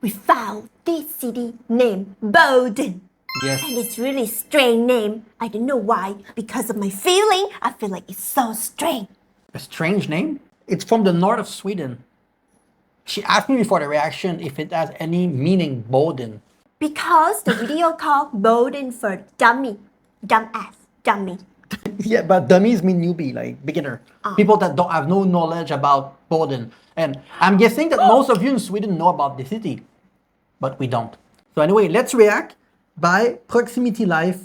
we found this city named Boden. Yes. And it's really strange name. I don't know why. Because of my feeling, I feel like it's so strange. A strange name? It's from the north of Sweden. She asked me before the reaction if it has any meaning, Boden. Because the video called Boden for dummy. Dumbass. Dummy. Yeah, but dummies mean newbie, like beginner. People that don't have no knowledge about Boden. And I'm guessing that most of you in Sweden know about the city, but we don't. So anyway, let's react by Proximity Life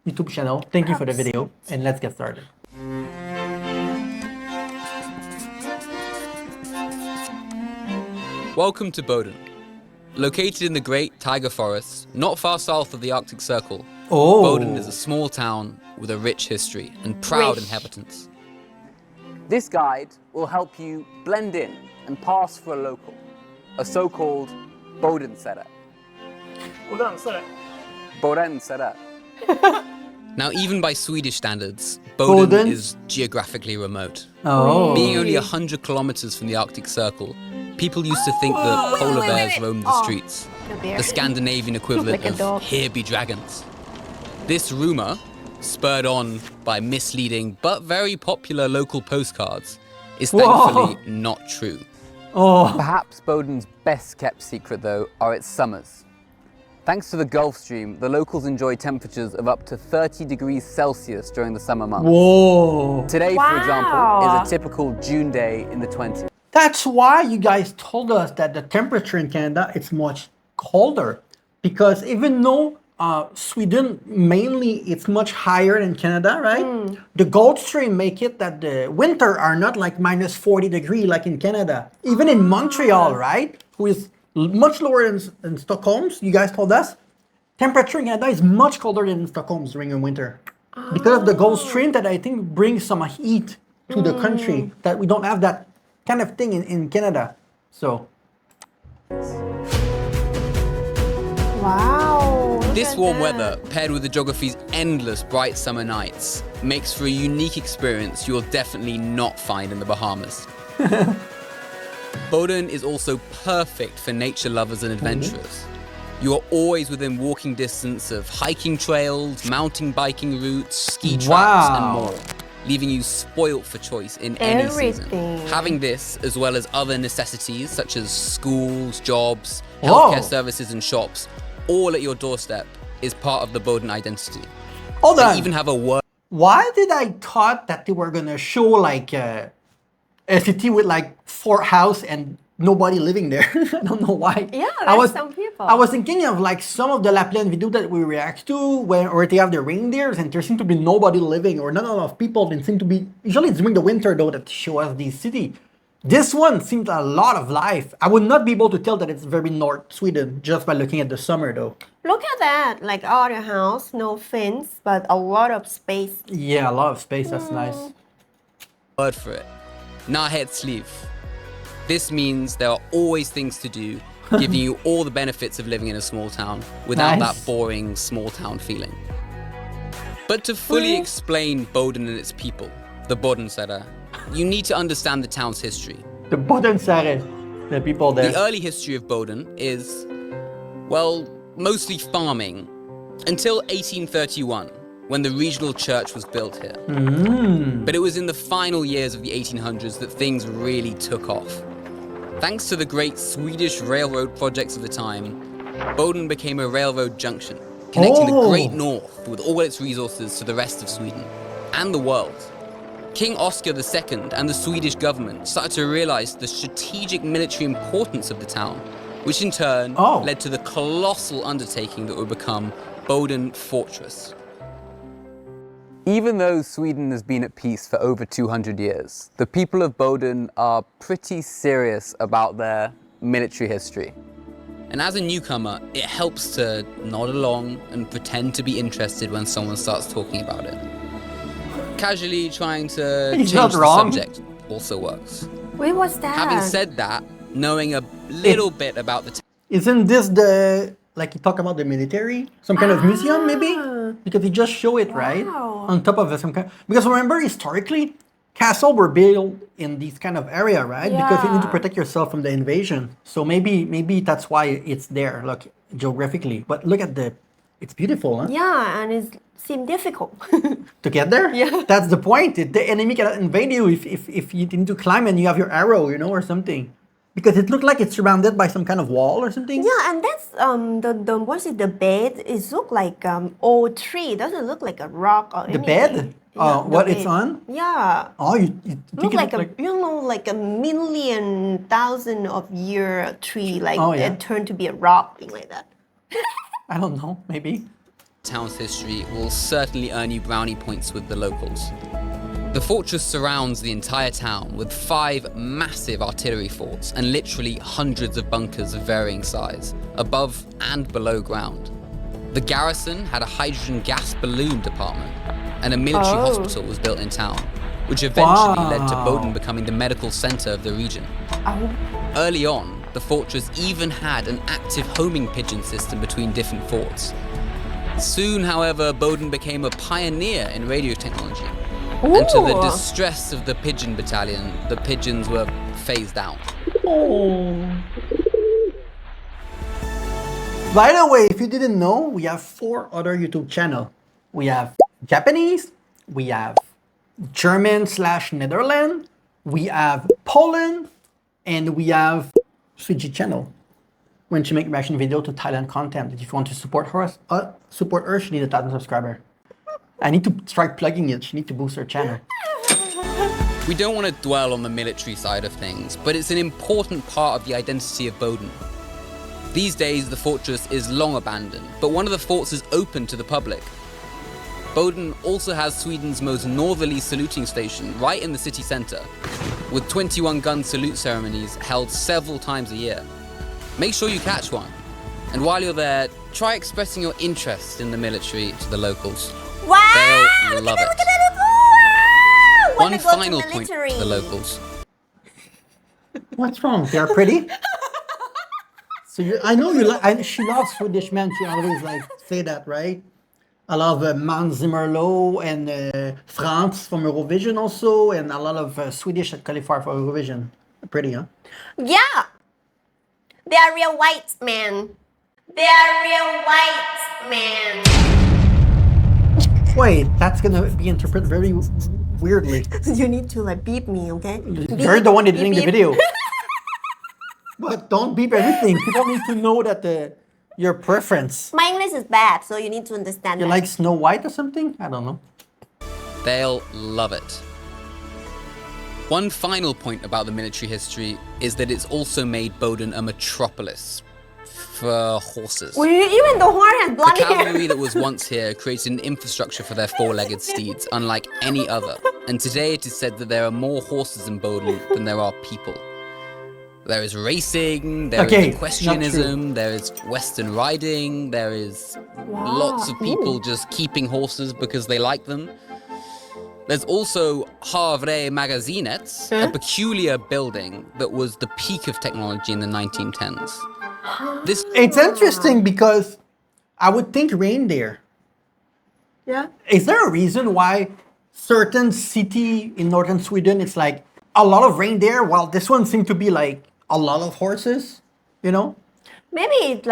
YouTube channel. Thank you for the video, and let's get started. Welcome to Boden. Located in the Great Taiga Forest, not far south of the Arctic Circle, Oh. Boden is a small town with a rich history and proud inhabitants. This guide will help you blend in and pass for a local, a so-called Bodensetter. Bodensetter. Now, even by Swedish standards, Boden Boden? is geographically remote. Oh. Being only 100 kilometers from the Arctic Circle, people used to think that polar bears roamed the streets, the Scandinavian equivalent Like a of dog. here be dragons. This rumor, spurred on by misleading but very popular local postcards, is thankfully not true. Oh. Perhaps Boden's best kept secret, though, are its summers. Thanks to the Gulf Stream, the locals enjoy temperatures of up to 30 degrees Celsius during the summer months. Whoa. Today, for Wow. example, is a typical June day in the 20s. That's why you guys told us that the temperature in Canada is much colder. Because even though Sweden mainly it's much higher than Canada, right? The Gulf Stream make it that the winter are not like minus 40 degree like in Canada. Even in Montreal, right? Who is much lower than Stockholm's, you guys told us. Temperature in Canada is much colder than in Stockholm's during the winter. Because of the Gulf Stream that I think brings some heat to the country that we don't have that kind of thing in Canada. So Wow. look This at warm that. weather, paired with the geography's endless bright summer nights, makes for a unique experience you'll definitely not find in the Bahamas. Boden is also perfect for nature lovers and adventurers. You are always within walking distance of hiking trails, mountain biking routes, ski tracks, and Wow. more, leaving you spoilt for choice in any season. Everything. Having this, as well as other necessities such as schools, jobs, Whoa. healthcare services, and shops, all at your doorstep, is part of the Boden identity. hold They on. even have a word. Why did I thought that they were gonna show like a city with like 4 house and nobody living there? I don't know why. Yeah, I there's some people. I was thinking of like some of the Lapland video that we react to where they have the reindeers and there seem to be nobody living or not a lot of people. There seem to be usually it's during the winter though that show us the city. This one seems a lot of life. I would not be able to tell that it's very North Sweden just by looking at the summer though. Look at that. Like all the house, no fence, but a lot of space. Yeah, a lot of space. That's nice. Word for it. Närhetsliv. This means there are always things to do, giving you all the benefits of living in a small town without Nice. that boring small town feeling. But to fully explain Boden and its people, the Bodensetter, you need to understand the town's history. The Bodensetter, the people there. The early history of Boden is, well, mostly farming until 1831, when the regional church was built here. But it was in the final years of the 1800s that things really took off. Thanks to the great Swedish railroad projects of the time, Boden became a railroad junction, connecting the Great North with all its resources to the rest of Sweden and the world. King Oscar II and the Swedish government started to realize the strategic military importance of the town, which in turn led to the colossal undertaking that would become Boden Fortress. Even though Sweden has been at peace for over 200 years, the people of Boden are pretty serious about their military history. And as a newcomer, it helps to nod along and pretend to be interested when someone starts talking about it. Casually trying to He's change not the wrong. subject also works. Where was that? Having said that, knowing a little bit about the town Isn't this the, like you talk about the military? Some kind of museum maybe? Because they just show it, right? Wow. On top of some kind. Because remember, historically, castle were built in these kind of area, right? Because you need to Yeah. protect yourself from the invasion. So maybe that's why it's there, look, geographically. But look at it's beautiful, huh? Yeah, and it seemed difficult. To get there? Yeah. That's the point. The enemy cannot invade you if you need to climb and you have your arrow, or something. Because it looked like it's surrounded by some kind of wall or something. Yeah, and that's the what's it? The bed. It look like old tree. It doesn't look like a rock or The anything. bed? Yeah, the What it's bed. on? Yeah. Oh, you think Look it like looked like a million thousand of year tree, like Oh, yeah. it turned to be a rock, thing like that. I don't know, maybe. Town's history will certainly earn you brownie points with the locals. The fortress surrounds the entire town with 5 massive artillery forts and literally hundreds of bunkers of varying size, above and below ground. The garrison had a hydrogen gas balloon department, and a military Oh. hospital was built in town, which eventually led to Wow. Boden becoming the medical center of the region. Oh. Early on, the fortress even had an active homing pigeon system between different forts. Soon, however, Boden became a pioneer in radio technology. And to the Ooh. distress of the pigeon battalion, the pigeons were phased out. Oh. By the way, if you didn't know, we have 4 other YouTube channels. We have Japanese, we have German/Netherlands, we have Poland, and we have Fiji channel. When she make reaction video to Thailand content, if you want to support her, she need 1,000 subscriber. I need to start plugging it. She need to boost her channel. We don't want to dwell on the military side of things, but it's an important part of the identity of Boden. These days, the fortress is long abandoned, but one of the forts is open to the public. Boden also has Sweden's most northerly saluting station right in the city center, with 21-gun salute ceremonies held several times a year. Make sure you catch one. And while you're there, try expressing your interest in the military to the locals. Wow! They'll Look love at that, it. look at that! Wow! One Wanna go to final point military. for the locals. What's wrong? They are pretty. So I know you like. She loves Swedish men. She always say that, right? I love Mans Zimmerlo and Frans from Eurovision also, and a lot of Swedish that qualify for Eurovision. Pretty, huh? Yeah! They are real white men. They are real white men. Wait, that's gonna be interpreted very weirdly. You need to beep me, okay? You're the one editing beep, the beep. video. But don't beep everything. People need to know that your preference. My English is bad, so you need to understand You that. like Snow White or something? I don't know. They'll love it. One final point about the military history is that it's also made Boden a metropolis for horses. Even the horn has The blonde cavalry hair. that was once here created an infrastructure for their 4-legged steeds, unlike any other. And today it is said that there are more horses in Boden than there are people. There is racing, there Okay, is equestrianism, there is western riding, there is lots of people just keeping horses because they like them. There's also Havre Magazinet, a peculiar building that was the peak of technology in the 1910s. This It's interesting because I would think reindeer. Yeah. Is there a reason why certain city in northern Sweden it's like a lot of reindeer, while this one seemed to be like a lot of horses? Maybe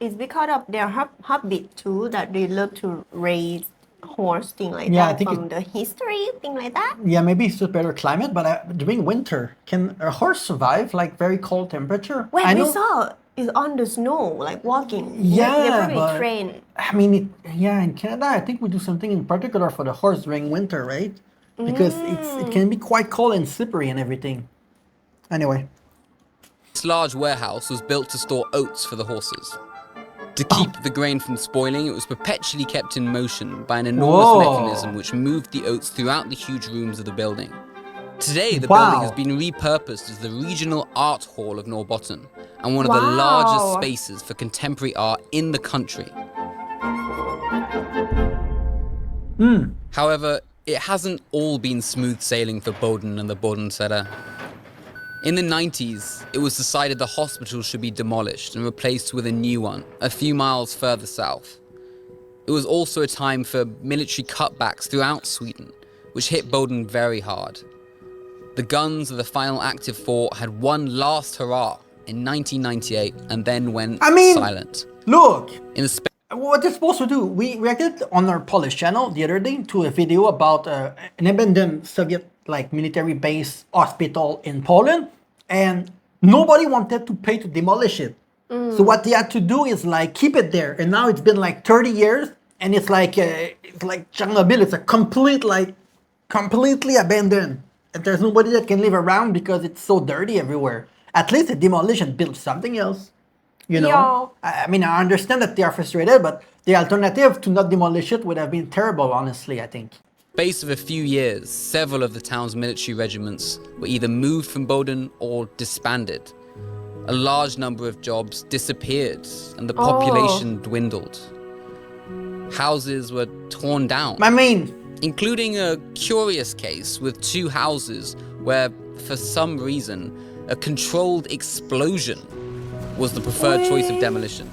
it's because of their habit too, that they love to raise horse, thing like Yeah, I that, think from the history, thing like that. Yeah, maybe it's just better climate, but during winter, can a horse survive very cold temperature? When I we know. saw is on the snow, walking. Yeah, They're probably but trained. I mean, in Canada, I think we do something in particular for the horse during winter, right? Because it can be quite cold and slippery and everything. Anyway, This large warehouse was built to store oats for the horses. To keep the grain from spoiling, it was perpetually kept in motion by an enormous Whoa. mechanism which moved the oats throughout the huge rooms of the building. Today, the Wow. building has been repurposed as the regional art hall of Norrbotten and one of the largest Wow. spaces for contemporary art in the country. However, it hasn't all been smooth sailing for Boden and the Bodensetter. In the 90s, it was decided the hospital should be demolished and replaced with a new one, a few miles further south. It was also a time for military cutbacks throughout Sweden, which hit Boden very hard. The guns of the final active fort had one last hurrah in 1998 and then went silent. Look, In the what they're supposed to do, we reacted on our Polish channel the other day to a video about an abandoned Soviet military base hospital in Poland, and nobody wanted to pay to demolish it. So what they had to do is keep it there, and now it's been 30 years, and it's like Chernobyl. It's a completely abandoned, and there's nobody that can live around because it's so dirty everywhere. At least they demolish and build something else. You know, I mean, I understand that they are frustrated, but the alternative to not demolish it would have been terrible, honestly, I think. space of a few years, several of the town's military regiments were either moved from Boden or disbanded. A large number of jobs disappeared and the population dwindled. Houses were torn down. Including a curious case with 2 houses where, for some reason, a controlled explosion was the preferred choice of demolition.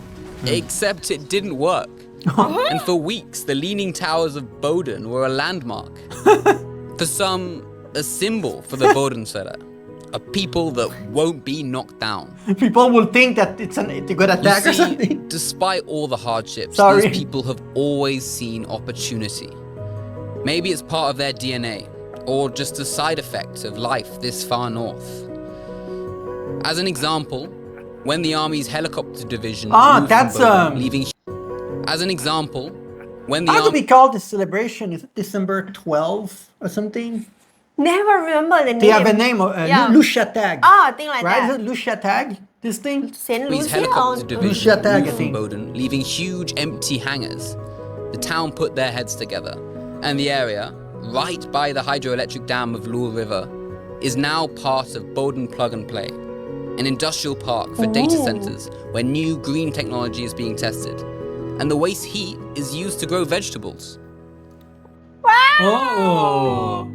Except it didn't work. And for weeks, the Leaning Towers of Boden were a landmark. For some, a symbol for the Bodensetter, a people that won't be knocked down. People will think that it's a good attack or something. Despite all the hardships, Sorry. these people have always seen opportunity. Maybe it's part of their DNA, or just a side effect of life this far north. As an example, when the Army's helicopter division moved from Boden, leaving... As an example, when the How do we call this celebration? Is it December 12th or something? Never remember the name. They have a name, Lucia Tag. Thing like right? that. Is it Lucia Tag, this thing? Saint Army's Lucia helicopter or division Lucia Tag, I moved from think. Boden, leaving huge empty hangars. The town put their heads together, and the area, right by the hydroelectric dam of Lure River, is now part of Boden Plug and Play, an industrial park for data centers where new green technology is being tested. And the waste heat is used to grow vegetables. Oh.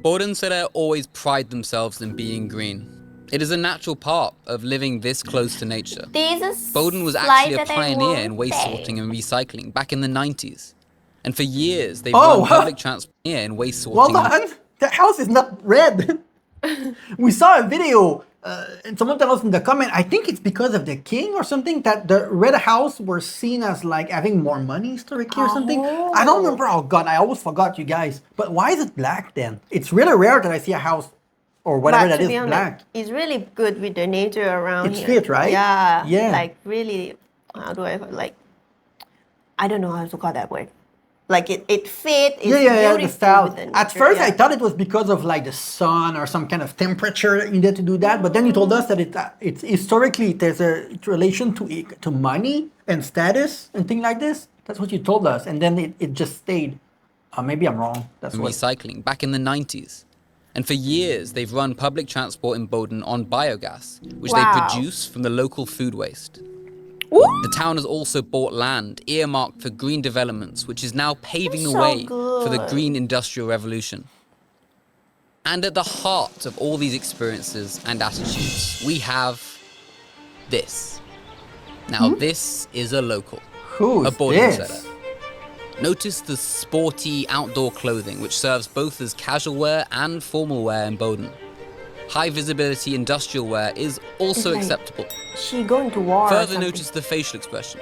Bodensetter always pride themselves in being green. It is a natural part of living this close to nature. Boden was actually a pioneer in waste sorting and recycling back in the 90s. And for years, they've run public transport in waste sorting. Well done. The house is not red. We saw a video, and someone tell us in the comment, I think it's because of the king or something, that the red house were seen as having more money historically or something. I don't remember. Oh God, I always forgot, you guys. But why is it black then? It's really rare that I see a house or whatever that is black. It's really good with the nature around It's here. fit, right? Yeah. Really, how do I I don't know how to call that word. It fit. It's the beautiful style. with the At nature, first, I thought it was because of the sun or some kind of temperature needed to do that. But then you told us that it's historically there's a relation to money and status and things like this. That's what you told us, and then it just stayed. Maybe I'm wrong. That's what. Recycling back in the 90s. And for years, they've run public transport in Boden on biogas, which they produce from the local food waste. The town has also bought land earmarked for green developments, which is now paving the way for the green industrial revolution. And at the heart of all these experiences and attitudes, we have this. Now, this is a local. Who's a Bodensetter. this? Notice the sporty outdoor clothing, which serves both as casual wear and formal wear in Boden. High visibility industrial wear is also acceptable. She going to war. Further, notice the facial expression.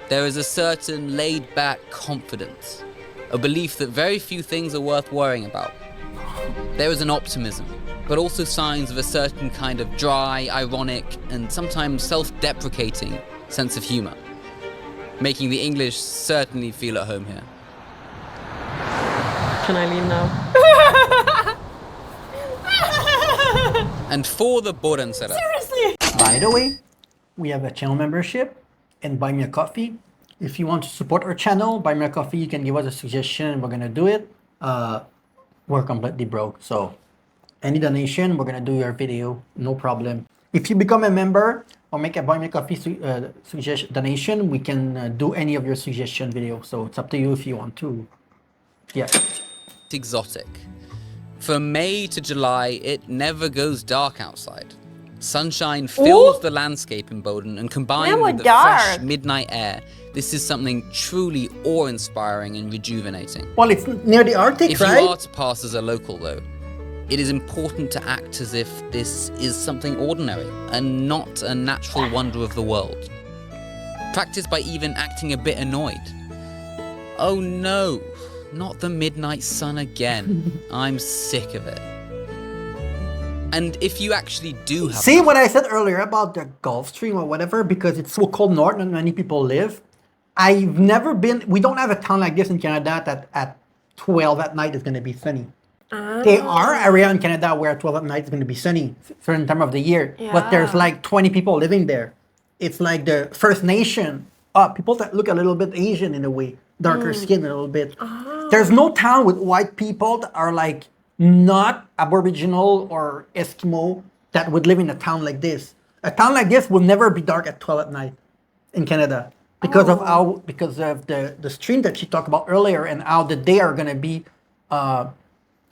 There is a certain laid-back confidence, a belief that very few things are worth worrying about. There is an optimism, but also signs of a certain kind of dry, ironic, and sometimes self-deprecating sense of humor, making the English certainly feel at home here. Can I leave now? And for the Bodensetter, By the way, we have a channel membership and Buy Me a Coffee. If you want to support our channel, Buy Me a Coffee, you can give us a suggestion and we're gonna do it. We're completely broke, so any donation, we're gonna do your video, no problem. If you become a member or make a Buy Me a Coffee donation, we can do any of your suggestion videos. So it's up to you if you want to. Yeah. exotic. From May to July, it never goes dark outside. Sunshine fills Ooh. the landscape in Boden, and They combined were with the fresh dark. midnight air, this is something truly awe-inspiring and rejuvenating. Well, it's near the Arctic, If you right? are to pass as a local, though, it is important to act as if this is something ordinary and not a natural wonder of the world. Practice by even acting a bit annoyed. Oh no, not the midnight sun again. I'm sick of it. And if you actually do have See what I said earlier about the Gulf Stream or whatever, because it's so cold north and many people live. I've never been, we don't have a town like this in Canada that at 12 at night is going to be sunny. There are areas in Canada where 12 at night is going to be sunny, certain time of the year, but there's Yeah. like 20 people living there. It's like the First Nation, people that look a little bit Asian in a way, darker skin a little bit. There's no town with white people that are like not Aboriginal or Eskimo that would live in a town like this. A town like this will never be dark at 12 at night in Canada because of the stream that she talked about earlier and how the day are gonna be.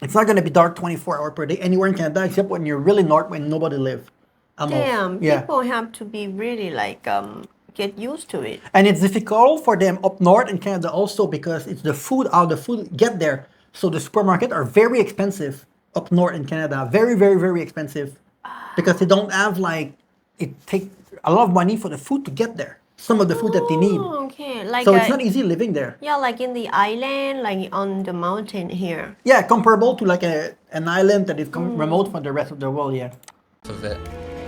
It's not gonna be dark 24 hours per day anywhere in Canada except when you're really north when nobody lives. Almost. Damn, Yeah. people have to be really like get used to it. And it's difficult for them up north in Canada also because it's the food, how the food get there. So the supermarket are very expensive up north in Canada. Very, very, very expensive. Because they don't have like, it takes a lot of money for the food to get there. Some of the food that they need. Oh, okay, like So it's not easy living there. yeah, like in the island, like on the mountain here. Yeah, comparable to like an island that is remote from the rest of the world, yeah. of it,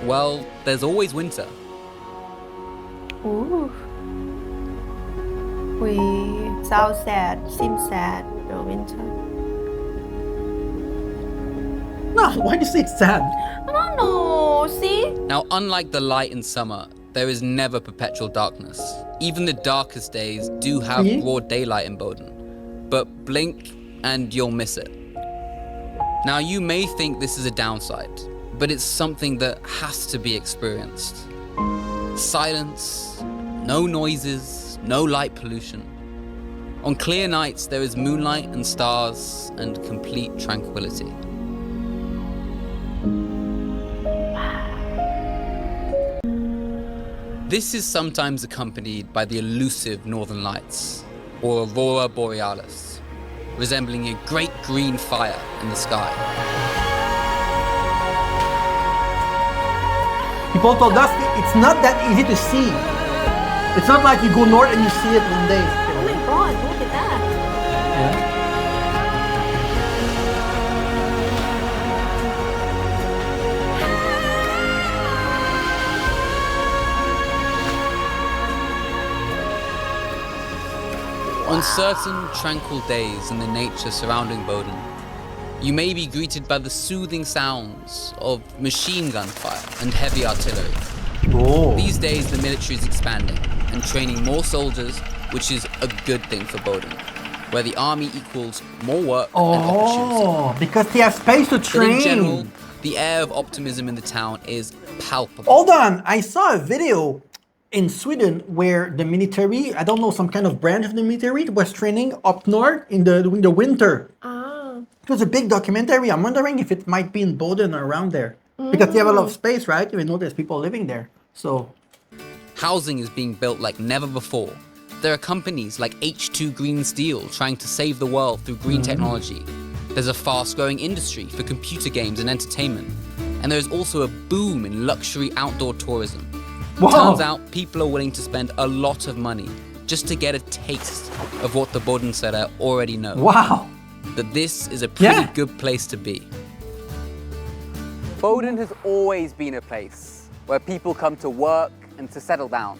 well, there's always winter. Ooh. We sound sad, seems sad, the winter. No, why do you say it's sad? I don't know, see? Now, unlike the light in summer, there is never perpetual darkness. Even the darkest days do have See? broad daylight in Boden, but blink and you'll miss it. Now, you may think this is a downside, but it's something that has to be experienced. Silence, no noises, no light pollution. On clear nights, there is moonlight and stars and complete tranquility. This is sometimes accompanied by the elusive northern lights, or aurora borealis, resembling a great green fire in the sky. People told us it's not that easy to see. It's not like you go north and you see it one day. Oh my god, look at that. Yeah. On certain tranquil days in the nature surrounding Boden, you may be greeted by the soothing sounds of machine gun fire and heavy artillery. Oh. These days, the military is expanding and training more soldiers, which is a good thing for Boden, where the army equals more work and opportunity. Oh, because they have space to But train. in general, the air of optimism in the town is palpable. Hold on, I saw a video in Sweden where the military, I don't know, some kind of branch of the military was training up north in the winter. Ah. It was a big documentary. I'm wondering if it might be in Boden or around there. Because they have a lot of space, right? You know there's people living there. So, Housing is being built like never before. There are companies like H2 Green Steel trying to save the world through green technology. There's a fast-growing industry for computer games and entertainment. And there's also a boom in luxury outdoor tourism. Wow. Turns out people are willing to spend a lot of money just to get a taste of what the Bodensetter already know. wow. That this is a pretty Yeah. good place to be. Boden has always been a place where people come to work and to settle down.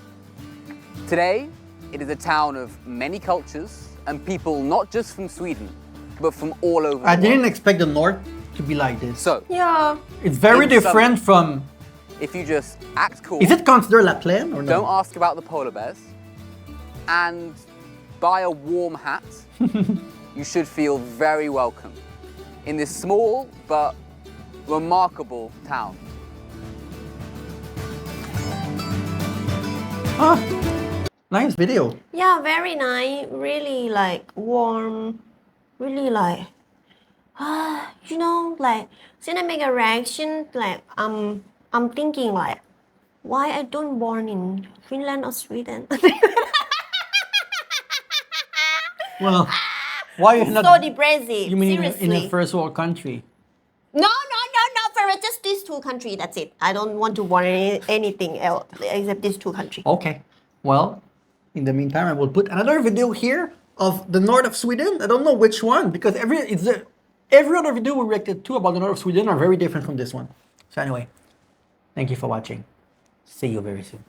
Today, it is a town of many cultures and people not just from Sweden, but from all over the I world. didn't expect the north to be like this. So, Yeah. It's very in different from... if you just act cool, Is it considered La Plaine or no? don't ask about the polar bears, and buy a warm hat, you should feel very welcome in this small but remarkable town. Ah, nice video. Yeah, very nice. Really like warm. Really like, like cinematic reaction. Like I'm thinking like, why I don't born in Finland or Sweden? Well, why you're not? So depressive. You mean Seriously. in a first world country? No, for just these two countries. That's it. I don't want to born in anything else except these two countries. Okay. Well, in the meantime, I will put another video here of the north of Sweden. I don't know which one because every other video we reacted to about the north of Sweden are very different from this one. So anyway, thank you for watching. See you very soon.